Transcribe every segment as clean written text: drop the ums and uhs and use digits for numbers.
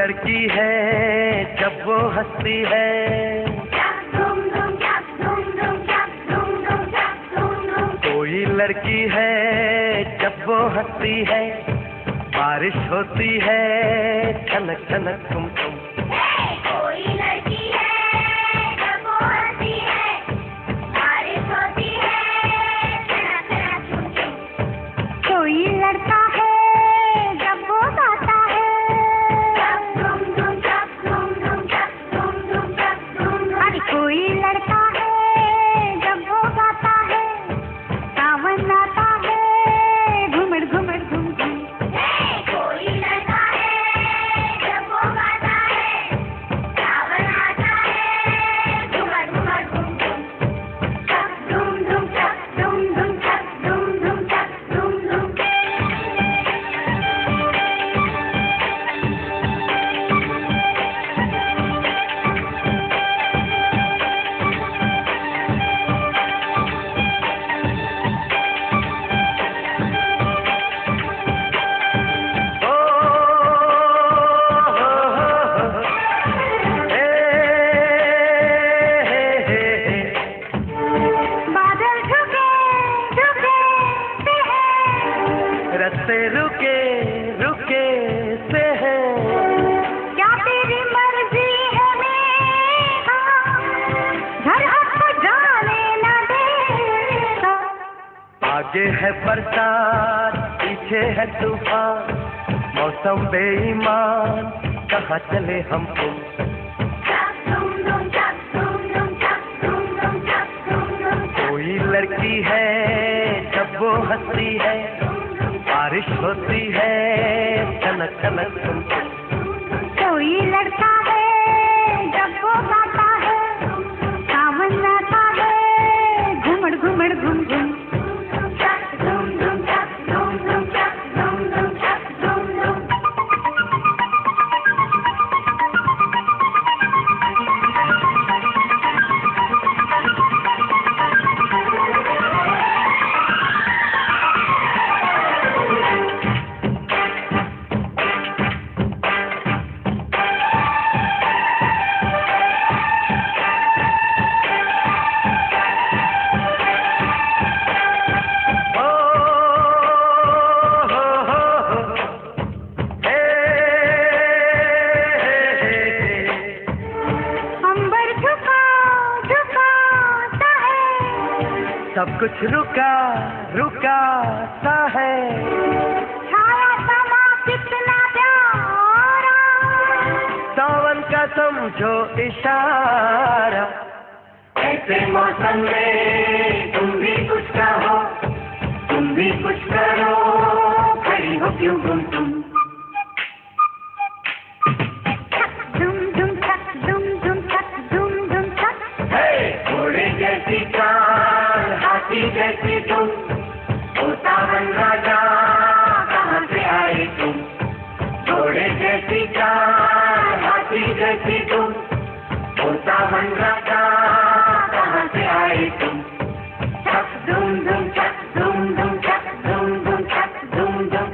लड़की है जब वो हंसती है, कोई लड़की है जब वो हंसती है, बारिश होती है छनक छनक तुम कोई लड़की है जब वो हंसती है, बारिश होती है छनक छनक तुम। कोई लड़का है जब वो गाता है, अरे कोई लड़का है जब वो गाता है, सावन आता है घुमड़ घुमड़ घुम घुम। कोई लड़का है जब वो गाता है, सावन आता है घुमड़ घुमड़ घुम घुम। चक धूम धूम चक धूम धूम चक धूम धूम चक धूम धूम। बादल झुके झुके से हैं, रस्ते रुके रुके से है, क्या तेरी मर्जी है मेरा, घर हक जाने न देगा। आगे है बरसात पीछे है तूफान, मौसम बेईमान कहाँ चले हम तुम। चक धूम धूम चक धूम धूम चक धूम धूम चक धूम धूम। कोई लड़की है जब वो हंसती है, बारिश होती है छनक छनक तुम। कोई लड़का है जब वो गाता है, सावन आता है घुमड़ घुमड़ घुम घुम। चक धूम धूम चक धूम धूम चक धूम धूम चक धूम धूम। अंबर झुका झुकाता है, सब कुछ रुका रुका सा है, छाया समा कितना प्यारा, सावन का समझो इशारा। ऐसे मौसम में तुम भी कुछ कहो, तुम भी कुछ करो, खड़ी हो क्यों गुम तुम। धूम धूम चक धूम धूम चक धूम धूम चक। घोड़े जैसी चाल हाथी जैसी तुम, ओ सावन राजा कहाँ से आए तुम। घोड़े जैसी चाल हाथी जैसी तुम, ओ सावन राजा कहाँ से आए तुम। चक धूम धूम चक धूम धूम चक धूम धूम चक धूम धूम।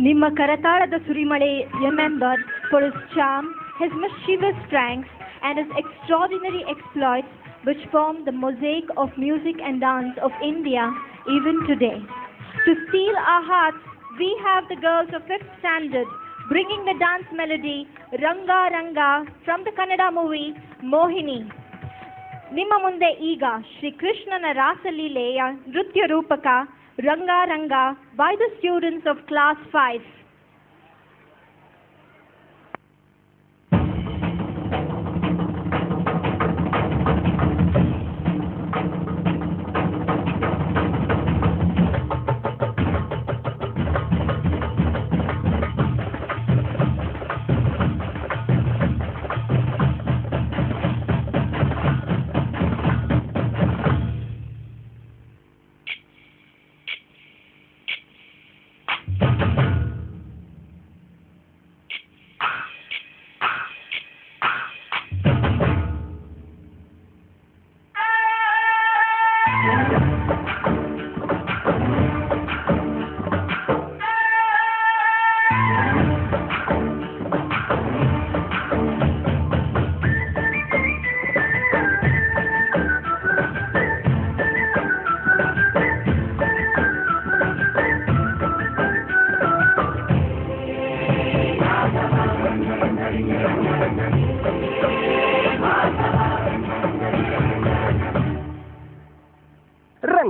ನಿಮ್ಮ ಕರತಾಳದ ಸುರಿಮಳೆ remembered for his charm, his mischievous pranks, and his extraordinary exploits, which form the mosaic of music and dance of India even today. To steal our hearts, we have the girls of 5th standard bringing the dance melody Ranga Ranga from the Kannada movie Mohini. ನಿಮ್ಮ ಮುಂದೆ ಈಗ ಶ್ರೀ ಕೃಷ್ಣನ ರಾಸಲೀಲೆಯ ನೃತ್ಯ ರೂಪಕ ರಂಗ ರಂಗ by the students of class 5.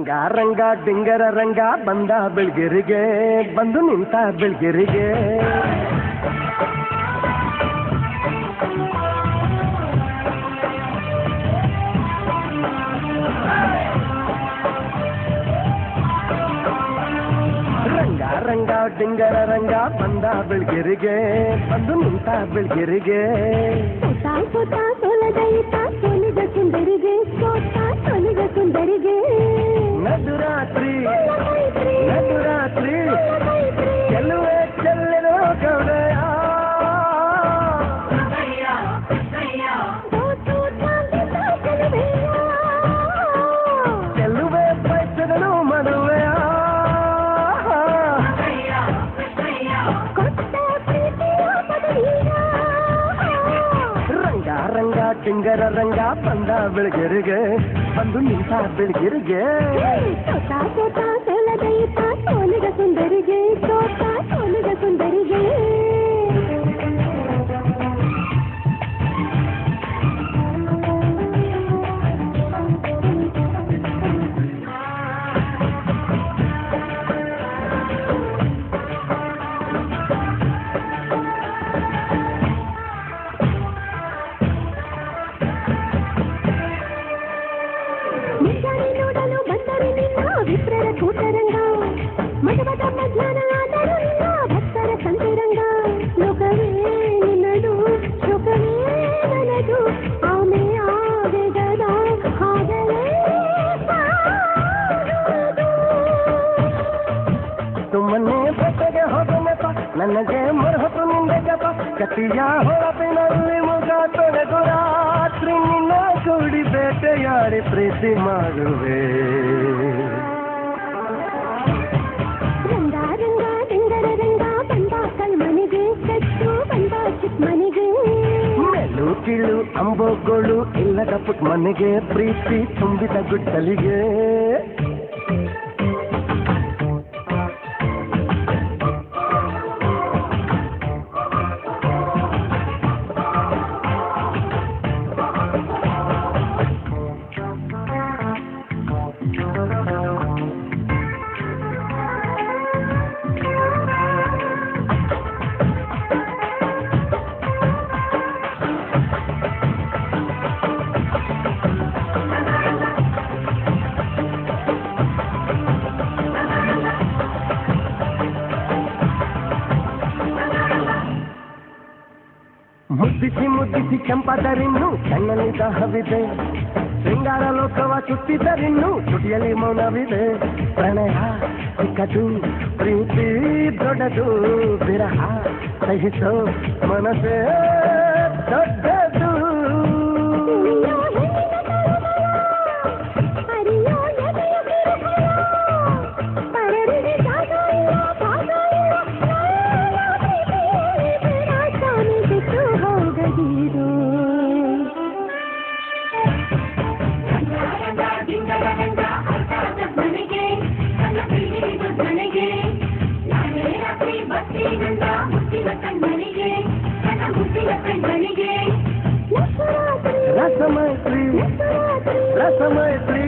ರಂಗ ರಂಗ ಡಿಂಗರ ರಂಗ ಬಂದ ಬೆಳ್ಗೆರಿಗೆ ಬಂದು ನಿಂತ ಬೆಳ್ಗೆರಿಗೆ ರಂಗ ರಂಗ ಡಿಂಗರ ರಂಗ ಬಂದ ಬೆಳ್ಗೆರಿಗೆ ಬಂದು ನಿಂತ ಬೆಳ್ಗೆರಿಗೆ ಸೋಲದೈತ ಸೋಲಿದ ಸುಂದರಿಗೆ ಸೋಲಿದ ಸುಂದರಿಗೆ ನಡುರಾತ್ರಿ ನಡುರಾತ್ರಿ ಚೆಲ್ಲುವೆ ಚೆಲ್ಲಿರೋ ಗೌಡೆಯ ಚೆಲ್ಲುವೆ ಬಯಸಿದನು ಮದುವೆಯ ರಂಗ ರಂಗ ಟಿಂಗರ ರಂಗ ಬಂದ ಬೆಳಗೆರಿಗೆ ಬಂದು ನಿಂತ ಬೆಳಗೆರಿಗೆ ಸೋಲದೈತ ಸೋಲಿದ ಸುಂದರಿಗೆ ಸೋಲಿದ ಸುಂದರಿಗೆ ವಿಪ್ರರ ಕೂಟರಂಗ ಮಠದ ಮಧ್ಯಾಹ್ನ ಆದರೂ ನಿನ್ನ ಭಕ್ತರ ಸಂತರಂಗ ಲೋಕವೇ ನಿನ್ನದು ಶೋಕವೇ ನನದು ಆಮೆ ಆವೇಗದ ಹಾಗಲೇ ಸುಮ್ಮನೆ ಬೆಟ್ಟಗೆ ಹೋಗನಪ್ಪ ನನಗೆ ಮರಹತು ನಿಂದೆಗಪ್ಪ ಕತಿಯ ಹೊರಪಿನಲ್ಲಿ ಮುಗ ತೊಳೆದು ರಾತ್ರಿ ನಿನ್ನ ಕೂಡಿ ಬೇಟೆಯಾಡಿ ಪ್ರೀತಿ ಮಾಡುವೆ ರಂಗ ರಂಗ ಡಿಂಗರ ರಂಗ ಬಂದ ಕಲ್ಮನೆಗೆ ಕಟ್ಟು ಬಂದ ಚಿಕ್ಕಮನೆಗೆ ಮೆಲು ಕೀಳು ಅಂಬೋಗಳು ಇಲ್ಲದ ಪುಟ್ ಮನೆಗೆ ಪ್ರೀತಿ ತುಂಬಿದ ಗುಟ್ಟಲಿಗೆ ಮುದ್ದಿಸಿ ಕೆಂಪಾದರಿನ್ನು ಕಣ್ಣಲ್ಲಿ ದಾಹವಿದೆ ಶೃಂಗಾರ ಲೋಕವ ಚುಟ್ಟಿದರಿನ್ನು ತುಟಿಯಲ್ಲಿ ಮೌನವಿದೆ ಪ್ರಣಯ ಚಿಕ್ಕದು ಪ್ರೀತಿ ದೊಡ್ಡದು ವಿರಹ ಸಹಿಸೋ ಮನಸ್ಸೇ ದೊಡ್ಡದು ರಸಮೈತ್ರಿ